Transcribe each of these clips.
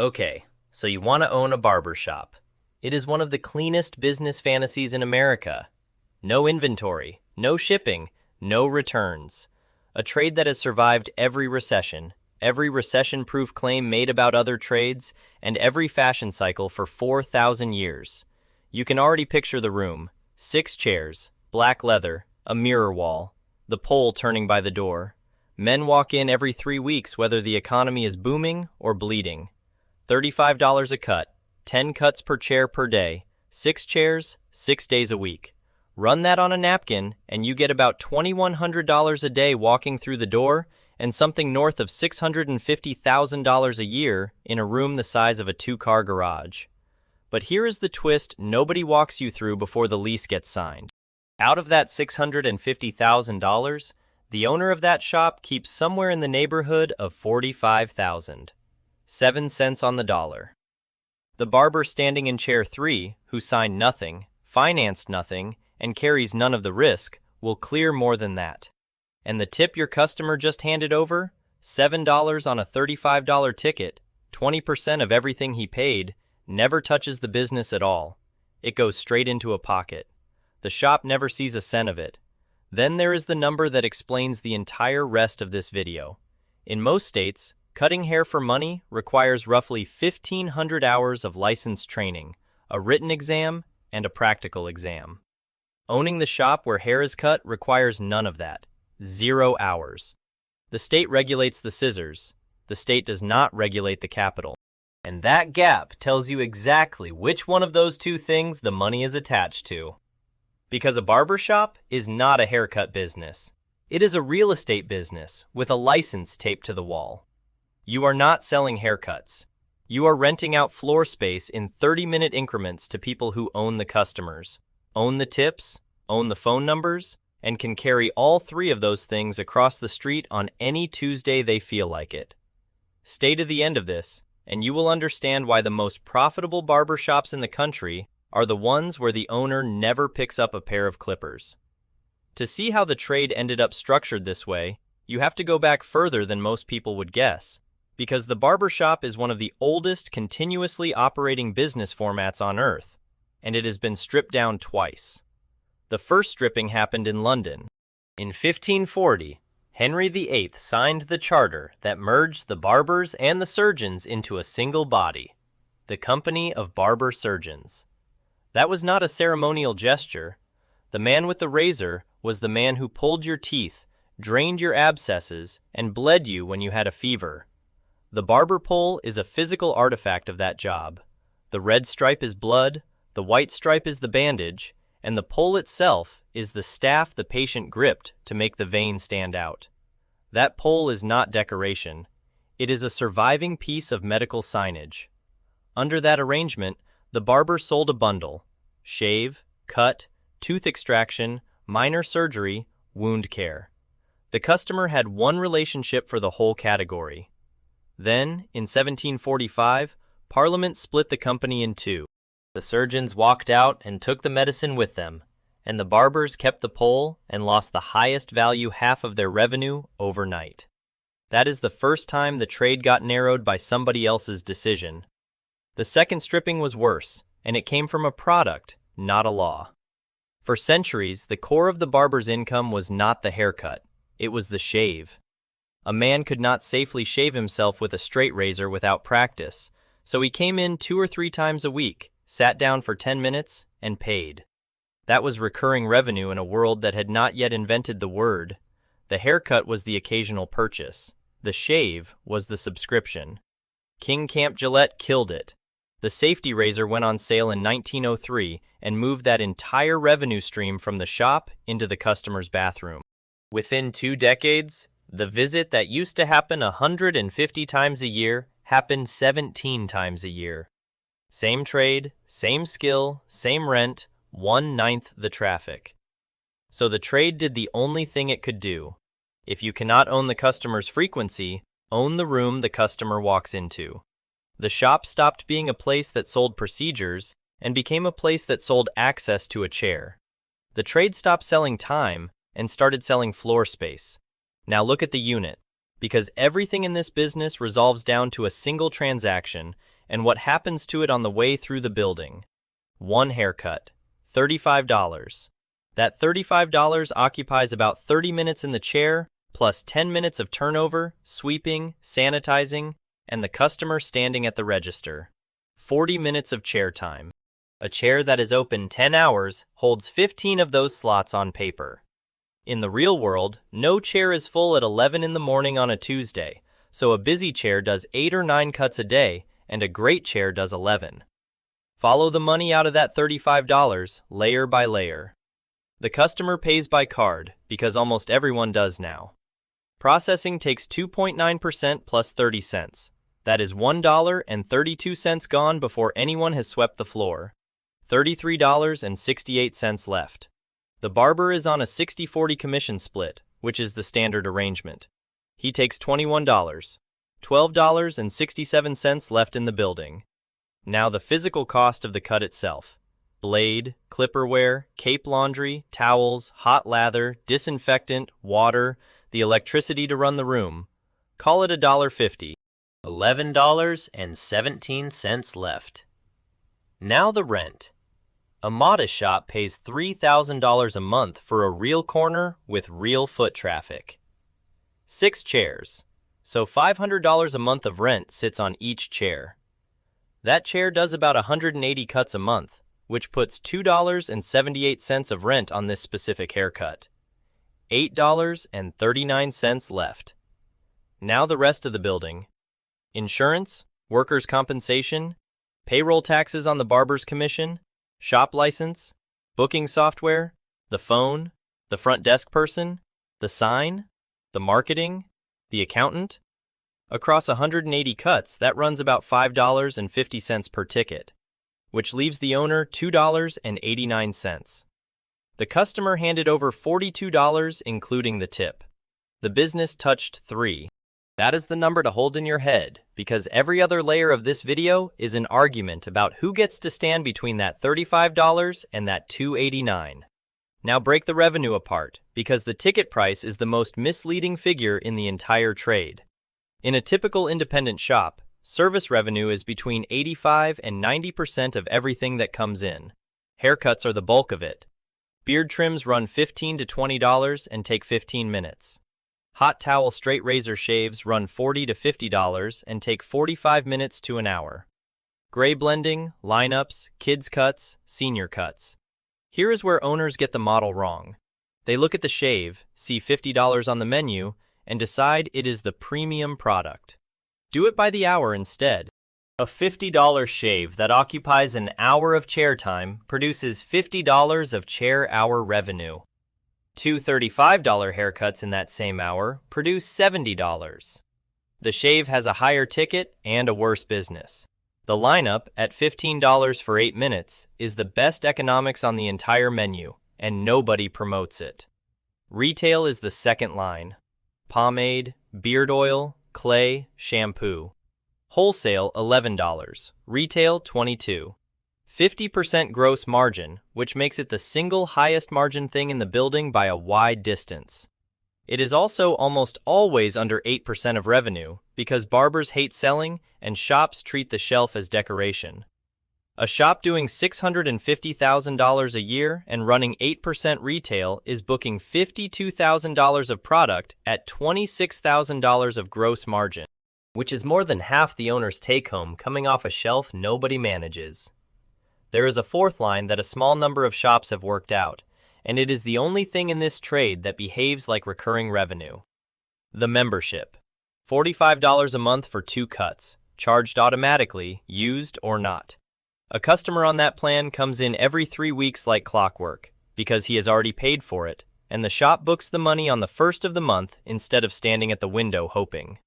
Okay, so you want to own a barber shop. It is one of the cleanest business fantasies in America. No inventory, no shipping, no returns. A trade that has survived every recession-proof claim made about other trades, and every fashion cycle for 4,000 years. You can already picture the room. 6 chairs, black leather, a mirror wall, the pole turning by the door. Men walk in every 3 weeks whether the economy is booming or bleeding. $35 a cut, 10 cuts per chair per day, 6 chairs, 6 days a week. Run that on a napkin and you get about $2,100 a day walking through the door and something north of $650,000 a year in a room the size of a 2-car garage. But here is the twist nobody walks you through before the lease gets signed. Out of that $650,000, the owner of that shop keeps somewhere in the neighborhood of $45,000. 7 cents on the dollar. The barber standing in chair 3, who signed nothing, financed nothing, and carries none of the risk, will clear more than that. And the tip your customer just handed over? $7 on a $35 ticket, 20% of everything he paid, never touches the business at all. It goes straight into a pocket. The shop never sees a cent of it. Then there is the number that explains the entire rest of this video. In most states, cutting hair for money requires roughly 1,500 hours of licensed training, a written exam, and a practical exam. Owning the shop where hair is cut requires none of that. 0 hours. The state regulates the scissors. The state does not regulate the capital. And that gap tells you exactly which one of those two things the money is attached to. Because a barber shop is not a haircut business. It is a real estate business with a license taped to the wall. You are not selling haircuts. You are renting out floor space in 30-minute increments to people who own the customers, own the tips, own the phone numbers, and can carry all 3 of those things across the street on any Tuesday they feel like it. Stay to the end of this, and you will understand why the most profitable barber shops in the country are the ones where the owner never picks up a pair of clippers. To see how the trade ended up structured this way, you have to go back further than most people would guess, because the barber shop is one of the oldest continuously operating business formats on Earth, and it has been stripped down twice. The first stripping happened in London. In 1540, Henry VIII signed the charter that merged the barbers and the surgeons into a single body, the Company of Barber Surgeons. That was not a ceremonial gesture. The man with the razor was the man who pulled your teeth, drained your abscesses, and bled you when you had a fever. The barber pole is a physical artifact of that job. The red stripe is blood, the white stripe is the bandage, and the pole itself is the staff the patient gripped to make the vein stand out. That pole is not decoration. It is a surviving piece of medical signage. Under that arrangement, the barber sold a bundle: shave, cut, tooth extraction, minor surgery, wound care. The customer had one relationship for the whole category. Then, in 1745, Parliament split the company in 2. The surgeons walked out and took the medicine with them, and the barbers kept the pole and lost the highest value half of their revenue overnight. That is the first time the trade got narrowed by somebody else's decision. The second stripping was worse, and it came from a product, not a law. For centuries, the core of the barber's income was not the haircut, it was the shave. A man could not safely shave himself with a straight razor without practice, so he came in 2 or 3 times a week, sat down for 10 minutes, and paid. That was recurring revenue in a world that had not yet invented the word. The haircut was the occasional purchase. The shave was the subscription. King Camp Gillette killed it. The safety razor went on sale in 1903 and moved that entire revenue stream from the shop into the customer's bathroom. Within 2 decades, the visit that used to happen 150 times a year happened 17 times a year. Same trade, same skill, same rent, 1/9 the traffic. So the trade did the only thing it could do. If you cannot own the customer's frequency, own the room the customer walks into. The shop stopped being a place that sold procedures and became a place that sold access to a chair. The trade stopped selling time and started selling floor space. Now look at the unit. Because everything in this business resolves down to a single transaction, and what happens to it on the way through the building. One haircut, $35. That $35 occupies about 30 minutes in the chair, plus 10 minutes of turnover, sweeping, sanitizing, and the customer standing at the register. 40 minutes of chair time. A chair that is open 10 hours holds 15 of those slots on paper. In the real world, no chair is full at 11 in the morning on a Tuesday, so a busy chair does 8 or 9 cuts a day, and a great chair does 11. Follow the money out of that $35, layer by layer. The customer pays by card, because almost everyone does now. Processing takes 2.9% plus 30 cents. That is $1.32 gone before anyone has swept the floor. $33.68 left. The barber is on a 60-40 commission split, which is the standard arrangement. He takes $21. $12.67 left in the building. Now the physical cost of the cut itself. Blade, clipper wear, cape laundry, towels, hot lather, disinfectant, water, the electricity to run the room. Call it $1.50. $11.17 left. Now the rent. A modest shop pays $3,000 a month for a real corner with real foot traffic. 6 chairs, so $500 a month of rent sits on each chair. That chair does about 180 cuts a month, which puts $2.78 of rent on this specific haircut. $8.39 left. Now the rest of the building. Insurance, workers' compensation, payroll taxes on the barber's commission, shop license, booking software, the phone, the front desk person, the sign, the marketing, the accountant. Across 180 cuts, that runs about $5.50 per ticket, which leaves the owner $2.89. The customer handed over $42, including the tip. The business touched 3. That is the number to hold in your head, because every other layer of this video is an argument about who gets to stand between that $35 and that $2.89. Now break the revenue apart, because the ticket price is the most misleading figure in the entire trade. In a typical independent shop, service revenue is between 85 and 90% of everything that comes in. Haircuts are the bulk of it. Beard trims run $15 to $20 and take 15 minutes. Hot towel straight razor shaves run $40 to $50 and take 45 minutes to an hour. Gray blending, lineups, kids cuts, senior cuts. Here is where owners get the model wrong. They look at the shave, see $50 on the menu, and decide it is the premium product. Do it by the hour instead. A $50 shave that occupies an hour of chair time produces $50 of chair hour revenue. 2 $35 haircuts in that same hour produce $70. The shave has a higher ticket and a worse business. The lineup, at $15 for 8 minutes, is the best economics on the entire menu, and nobody promotes it. Retail is the second line. Pomade, beard oil, clay, shampoo. Wholesale $11, retail $22. 50% gross margin, which makes it the single highest margin thing in the building by a wide distance. It is also almost always under 8% of revenue because barbers hate selling and shops treat the shelf as decoration. A shop doing $650,000 a year and running 8% retail is booking $52,000 of product at $26,000 of gross margin, which is more than half the owner's take-home coming off a shelf nobody manages. There is a fourth line that a small number of shops have worked out, and it is the only thing in this trade that behaves like recurring revenue. The membership. $45 a month for 2 cuts, charged automatically, used or not. A customer on that plan comes in every 3 weeks like clockwork, because he has already paid for it, and the shop books the money on the first of the month instead of standing at the window hoping.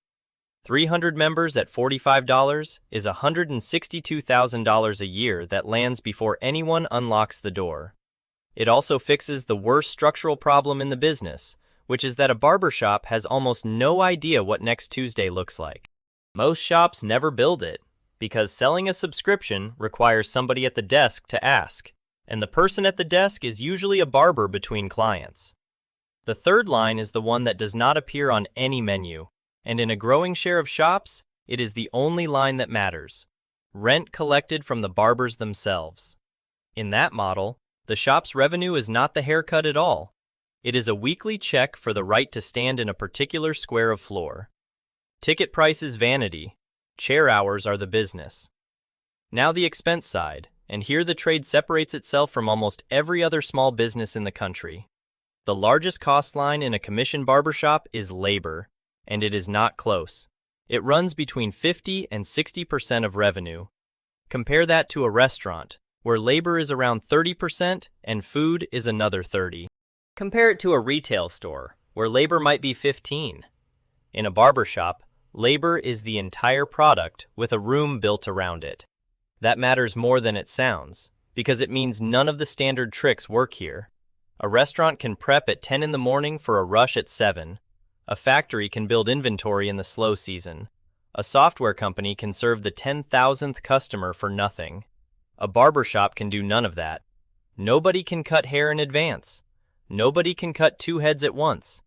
300 members at $45 is $162,000 a year that lands before anyone unlocks the door. It also fixes the worst structural problem in the business, which is that a barbershop has almost no idea what next Tuesday looks like. Most shops never build it, because selling a subscription requires somebody at the desk to ask, and the person at the desk is usually a barber between clients. The third line is the one that does not appear on any menu, and in a growing share of shops, it is the only line that matters. rent collected from the barbers themselves. In that model, the shop's revenue is not the haircut at all. It is a weekly check for the right to stand in a particular square of floor. Ticket price is vanity. Chair hours are the business. Now the expense side, and here the trade separates itself from almost every other small business in the country. The largest cost line in a commission barbershop is labor, and it is not close. It runs between 50 and 60% of revenue. Compare that to a restaurant, where labor is around 30% and food is another 30%. Compare it to a retail store, where labor might be 15%. In a barbershop, labor is the entire product with a room built around it. That matters more than it sounds, because it means none of the standard tricks work here. A restaurant can prep at 10 in the morning for a rush at 7. A factory can build inventory in the slow season. A software company can serve the 10,000th customer for nothing. A barbershop can do none of that. Nobody can cut hair in advance. Nobody can cut 2 heads at once.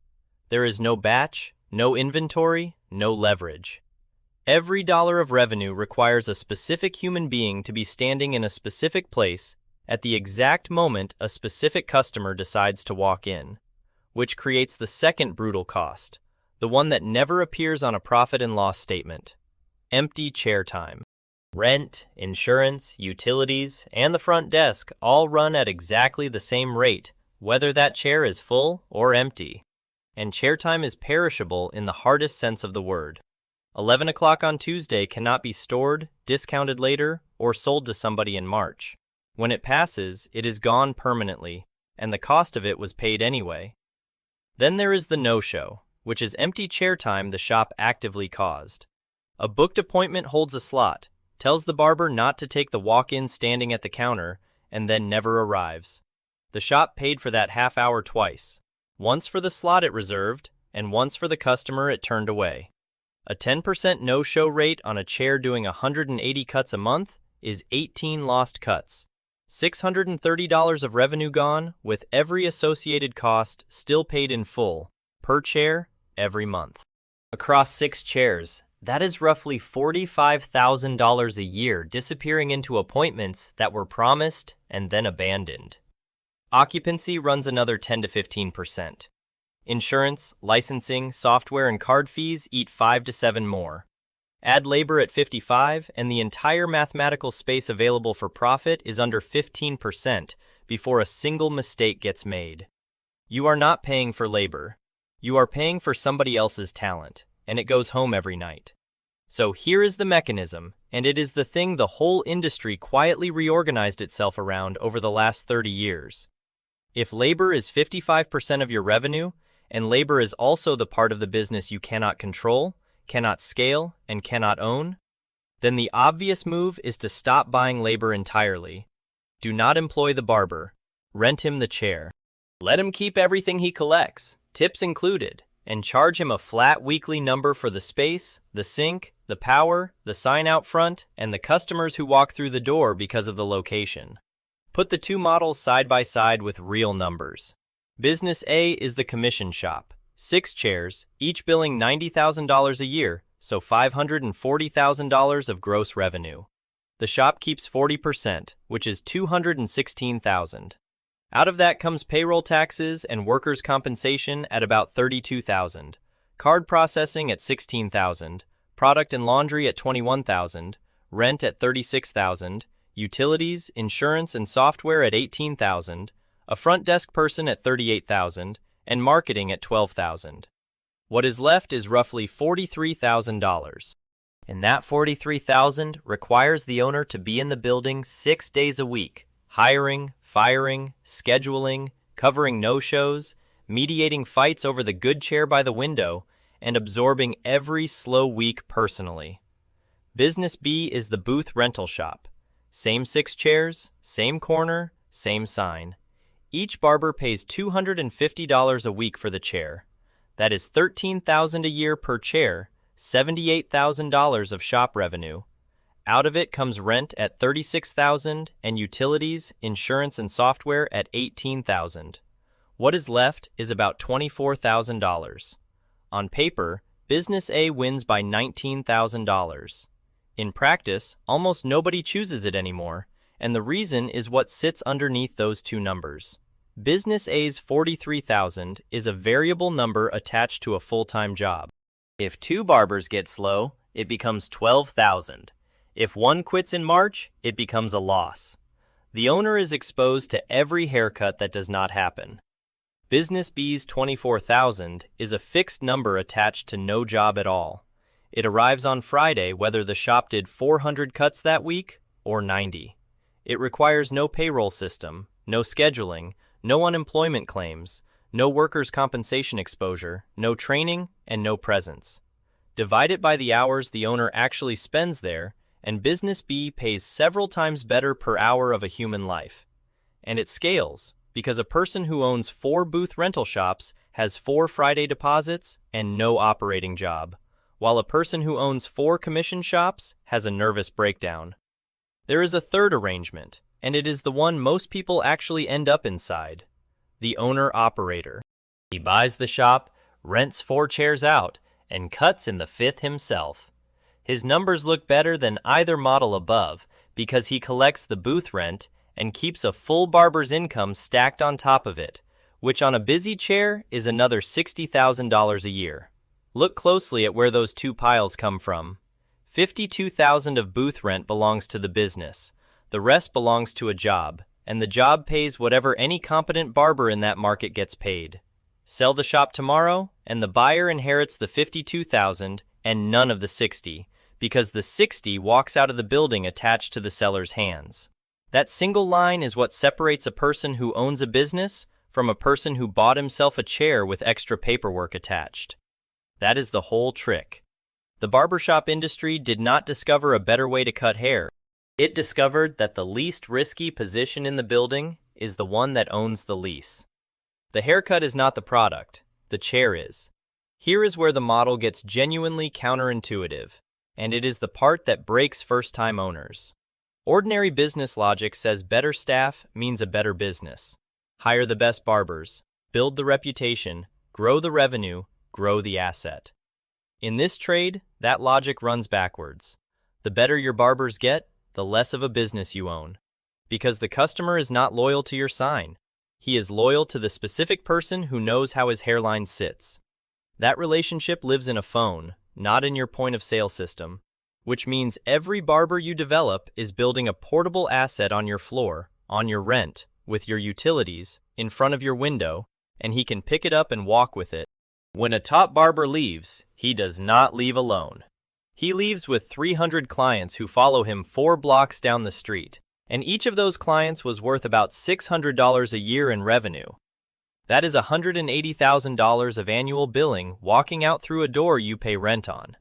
There is no batch, no inventory, no leverage. Every dollar of revenue requires a specific human being to be standing in a specific place at the exact moment a specific customer decides to walk in, which creates the second brutal cost, the one that never appears on a profit and loss statement: empty chair time. Rent, insurance, utilities, and the front desk all run at exactly the same rate, whether that chair is full or empty. And chair time is perishable in the hardest sense of the word. 11 o'clock on Tuesday cannot be stored, discounted later, or sold to somebody in March. When it passes, it is gone permanently, and the cost of it was paid anyway. Then there is the no-show, which is empty chair time the shop actively caused. A booked appointment holds a slot, tells the barber not to take the walk-in standing at the counter, and then never arrives. The shop paid for that half hour twice, once for the slot it reserved, and once for the customer it turned away. A 10% no-show rate on a chair doing 180 cuts a month is 18 lost cuts. $630 of revenue gone, with every associated cost still paid in full, per chair, every month. Across 6 chairs, that is roughly $45,000 a year disappearing into appointments that were promised and then abandoned. Occupancy runs another 10 to 15%. Insurance, licensing, software, and card fees eat 5 to 7 more. Add labor at 55, and the entire mathematical space available for profit is under 15% before a single mistake gets made. You are not paying for labor. You are paying for somebody else's talent, and it goes home every night. So here is the mechanism, and it is the thing the whole industry quietly reorganized itself around over the last 30 years. If labor is 55% of your revenue, and labor is also the part of the business you cannot control, cannot scale, and cannot own, then the obvious move is to stop buying labor entirely. Do not employ the barber. Rent him the chair. Let him keep everything he collects, tips included, and charge him a flat weekly number for the space, the sink, the power, the sign out front, and the customers who walk through the door because of the location. Put the 2 models side by side with real numbers. Business A is the commission shop. 6 chairs, each billing $90,000 a year, so $540,000 of gross revenue. The shop keeps 40%, which is $216,000. Out of that comes payroll taxes and workers' compensation at about $32,000, card processing at $16,000, product and laundry at $21,000, rent at $36,000, utilities, insurance, and software at $18,000, a front desk person at $38,000, and marketing at $12,000. What is left is roughly $43,000. And that $43,000 requires the owner to be in the building 6 days a week, hiring, firing, scheduling, covering no-shows, mediating fights over the good chair by the window, and absorbing every slow week personally. Business B is the booth rental shop. Same 6 chairs, same corner, same sign. Each barber pays $250 a week for the chair. That is $13,000 a year per chair, $78,000 of shop revenue. Out of it comes rent at $36,000 and utilities, insurance, and software at $18,000. What is left is about $24,000. On paper, Business A wins by $19,000. In practice, almost nobody chooses it anymore, and the reason is what sits underneath those two numbers. Business A's 43,000 is a variable number attached to a full-time job. If two barbers get slow, it becomes 12,000. If one quits in March, it becomes a loss. The owner is exposed to every haircut that does not happen. Business B's 24,000 is a fixed number attached to no job at all. It arrives on Friday whether the shop did 400 cuts that week or 90. It requires no payroll system, no scheduling, no unemployment claims, no workers' compensation exposure, no training, and no presence. Divide it by the hours the owner actually spends there, and Business B pays several times better per hour of a human life. And it scales, because a person who owns 4 booth rental shops has 4 Friday deposits and no operating job, while a person who owns 4 commission shops has a nervous breakdown. There is a third arrangement, and it is the one most people actually end up inside: the owner-operator. He buys the shop, rents 4 chairs out, and cuts in the 5th himself. His numbers look better than either model above because he collects the booth rent and keeps a full barber's income stacked on top of it, which on a busy chair is another $60,000 a year. Look closely at where those two piles come from. $52,000 of booth rent belongs to the business. The rest belongs to a job, and the job pays whatever any competent barber in that market gets paid. Sell the shop tomorrow, and the buyer inherits the $52,000 and none of the $60,000, because the $60,000 walks out of the building attached to the seller's hands. That single line is what separates a person who owns a business from a person who bought himself a chair with extra paperwork attached. That is the whole trick. The barbershop industry did not discover a better way to cut hair. It discovered that the least risky position in the building is the one that owns the lease. The haircut is not the product, the chair is. Here is where the model gets genuinely counterintuitive, and it is the part that breaks first-time owners. Ordinary business logic says better staff means a better business. Hire the best barbers, build the reputation, grow the revenue, grow the asset. In this trade, that logic runs backwards. The better your barbers get, the less of a business you own. Because the customer is not loyal to your sign. He is loyal to the specific person who knows how his hairline sits. That relationship lives in a phone, not in your point-of-sale system, which means every barber you develop is building a portable asset on your floor, on your rent, with your utilities, in front of your window, and he can pick it up and walk with it. When a top barber leaves, he does not leave alone. He leaves with 300 clients who follow him 4 blocks down the street, and each of those clients was worth about $600 a year in revenue. That is $180,000 of annual billing walking out through a door you pay rent on.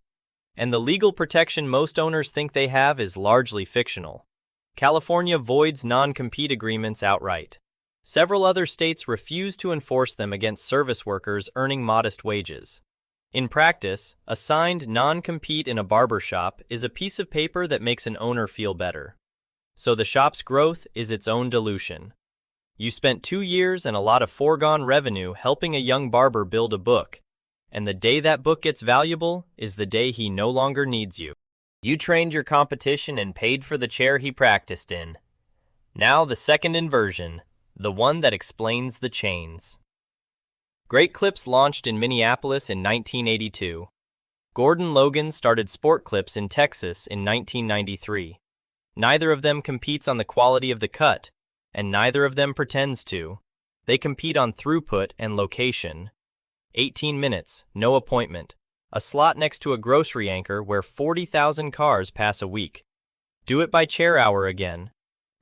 And the legal protection most owners think they have is largely fictional. California voids non-compete agreements outright. Several other states refuse to enforce them against service workers earning modest wages. In practice, a signed non-compete in a barber shop is a piece of paper that makes an owner feel better. So the shop's growth is its own dilution. You spent 2 years and a lot of foregone revenue helping a young barber build a book, and the day that book gets valuable is the day he no longer needs you. You trained your competition and paid for the chair he practiced in. Now the second inversion, the one that explains the chains. Great Clips launched in Minneapolis in 1982. Gordon Logan started Sport Clips in Texas in 1993. Neither of them competes on the quality of the cut, and neither of them pretends to. They compete on throughput and location. 18 minutes, no appointment. A slot next to a grocery anchor where 40,000 cars pass a week. Do it by chair hour again.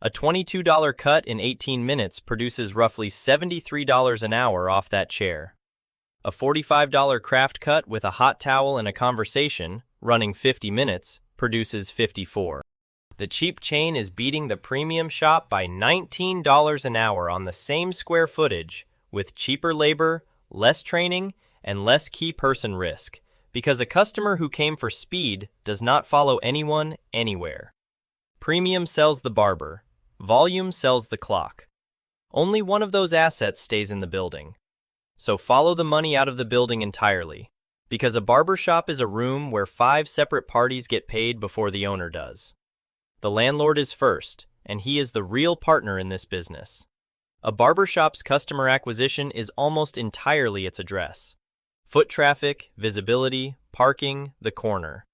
A $22 cut in 18 minutes produces roughly $73 an hour off that chair. A $45 craft cut with a hot towel and a conversation, running 50 minutes, produces $54. The cheap chain is beating the premium shop by $19 an hour on the same square footage, with cheaper labor, less training, and less key person risk, because a customer who came for speed does not follow anyone anywhere. Premium sells the barber. Volume sells the clock. Only one of those assets stays in the building. So follow the money out of the building entirely, Because a barber shop is a room where 5 separate parties get paid before the owner does. The landlord is first, and he is the real partner in this business. A barber shop's customer acquisition is almost entirely its address. Foot traffic, visibility, parking, the corner.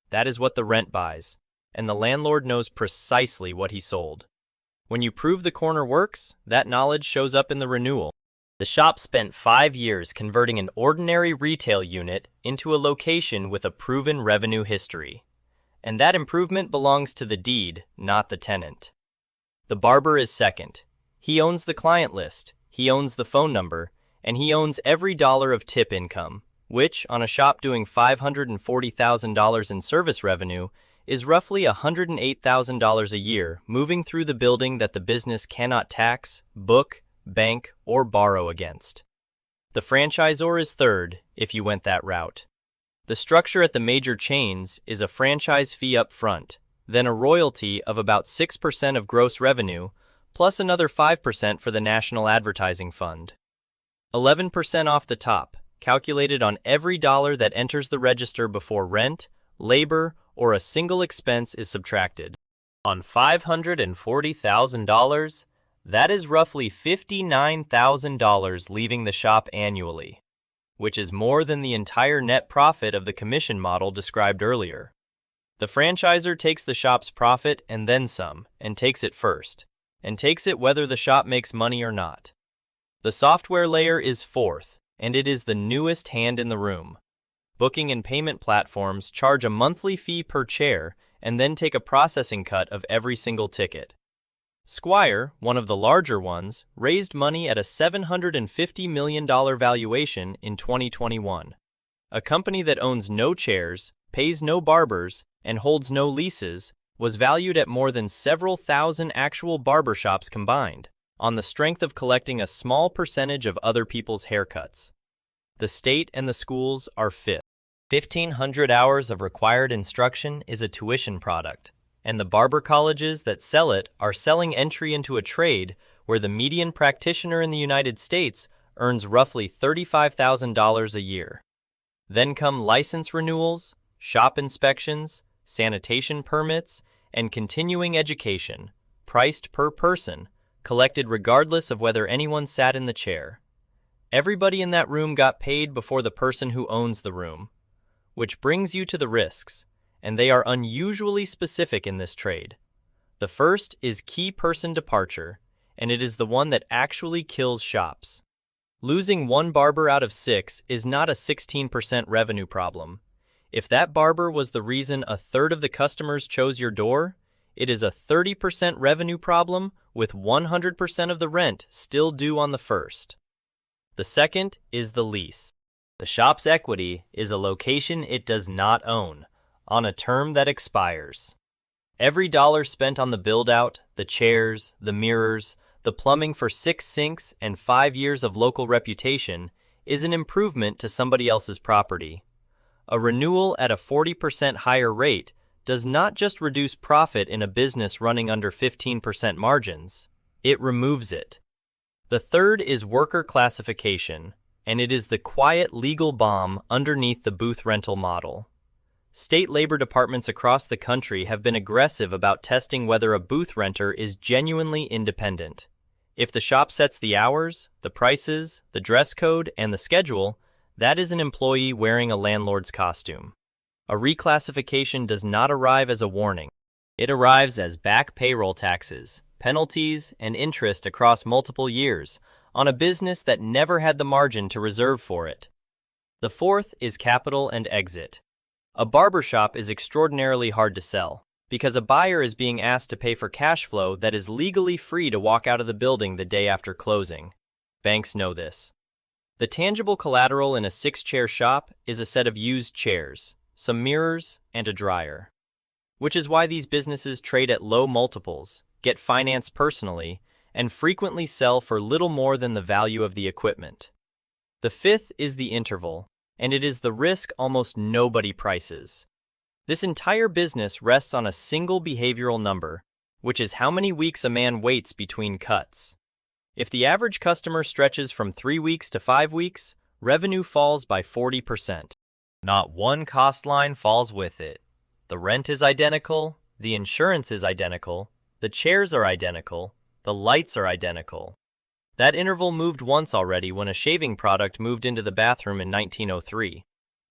That is what the rent buys, and the landlord knows precisely what he sold. When you prove the corner works, that knowledge shows up in the renewal. The shop spent 5 years converting an ordinary retail unit into a location with a proven revenue history. And that improvement belongs to the deed, not the tenant. The barber is second. He owns the client list, he owns the phone number, and he owns every dollar of tip income, which, on a shop doing $540,000 in service revenue, is roughly $108,000 a year moving through the building that the business cannot tax, book, bank, or borrow against. The franchisor is third, if you went that route. The structure at the major chains is a franchise fee up front, then a royalty of about 6% of gross revenue, plus another 5% for the National Advertising Fund. 11% off the top, calculated on every dollar that enters the register before rent, labor, or a single expense is subtracted. On $540,000, that is roughly $59,000 leaving the shop annually, which is more than the entire net profit of the commission model described earlier. The franchisor takes the shop's profit and then some, and takes it first, and takes it whether the shop makes money or not. The software layer is fourth, and it is the newest hand in the room. Booking and payment platforms charge a monthly fee per chair and then take a processing cut of every single ticket. Squire, one of the larger ones, raised money at a $750 million valuation in 2021. A company that owns no chairs, pays no barbers, and holds no leases was valued at more than several thousand actual barbershops combined, on the strength of collecting a small percentage of other people's haircuts. The state and the schools are fifth. 1,500 hours of required instruction is a tuition product, and the barber colleges that sell it are selling entry into a trade where the median practitioner in the United States earns roughly $35,000 a year. Then come license renewals, shop inspections, sanitation permits, and continuing education, priced per person, collected regardless of whether anyone sat in the chair. Everybody in that room got paid before the person who owns the room. Which brings you to the risks, and they are unusually specific in this trade. The first is key person departure, and it is the one that actually kills shops. Losing one barber out of 6 is not a 16% revenue problem. If that barber was the reason a third of the customers chose your door, it is a 30% revenue problem with 100% of the rent still due on the first. The second is the lease. The shop's equity is a location it does not own, on a term that expires. Every dollar spent on the build-out, the chairs, the mirrors, the plumbing for 6 sinks, and 5 years of local reputation is an improvement to somebody else's property. A renewal at a 40% higher rate does not just reduce profit in a business running under 15% margins, it removes it. The third is worker classification, and it is the quiet legal bomb underneath the booth rental model. State labor departments across the country have been aggressive about testing whether a booth renter is genuinely independent. If the shop sets the hours, the prices, the dress code, and the schedule, that is an employee wearing a landlord's costume. A reclassification does not arrive as a warning. It arrives as back payroll taxes, penalties, and interest across multiple years, on a business that never had the margin to reserve for it. The fourth is capital and exit. A barbershop is extraordinarily hard to sell, because a buyer is being asked to pay for cash flow that is legally free to walk out of the building the day after closing. Banks know this. The tangible collateral in a 6-chair shop is a set of used chairs, some mirrors, and a dryer. Which is why these businesses trade at low multiples, get financed personally, and frequently sell for little more than the value of the equipment. The fifth is the interval, and it is the risk almost nobody prices. This entire business rests on a single behavioral number, which is how many weeks a man waits between cuts. If the average customer stretches from 3 weeks to 5 weeks, revenue falls by 40%. Not one cost line falls with it. The rent is identical, the insurance is identical, the chairs are identical, the lights are identical. That interval moved once already when a shaving product moved into the bathroom in 1903,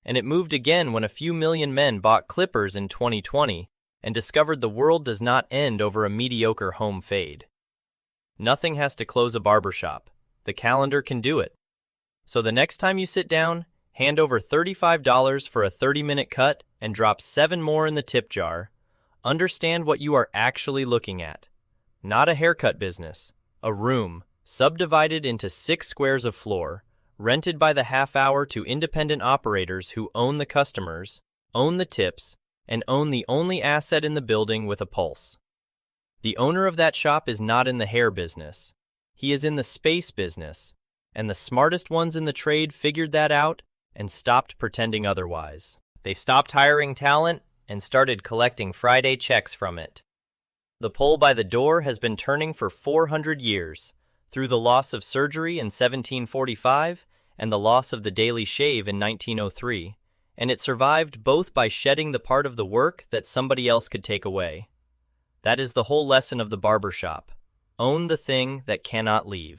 and it moved again when a few million men bought clippers in 2020 and discovered the world does not end over a mediocre home fade. Nothing has to close a barbershop. The calendar can do it. So the next time you sit down, hand over $35 for a 30-minute cut and drop 7 more in the tip jar. Understand what you are actually looking at. Not a haircut business, a room, subdivided into 6 squares of floor, rented by the half hour to independent operators who own the customers, own the tips, and own the only asset in the building with a pulse. The owner of that shop is not in the hair business. He is in the space business, and the smartest ones in the trade figured that out and stopped pretending otherwise. They stopped hiring talent and started collecting Friday checks from it. The pole by the door has been turning for 400 years, through the loss of surgery in 1745 and the loss of the daily shave in 1903, and it survived both by shedding the part of the work that somebody else could take away. That is the whole lesson of the barber shop. Own the thing that cannot leave.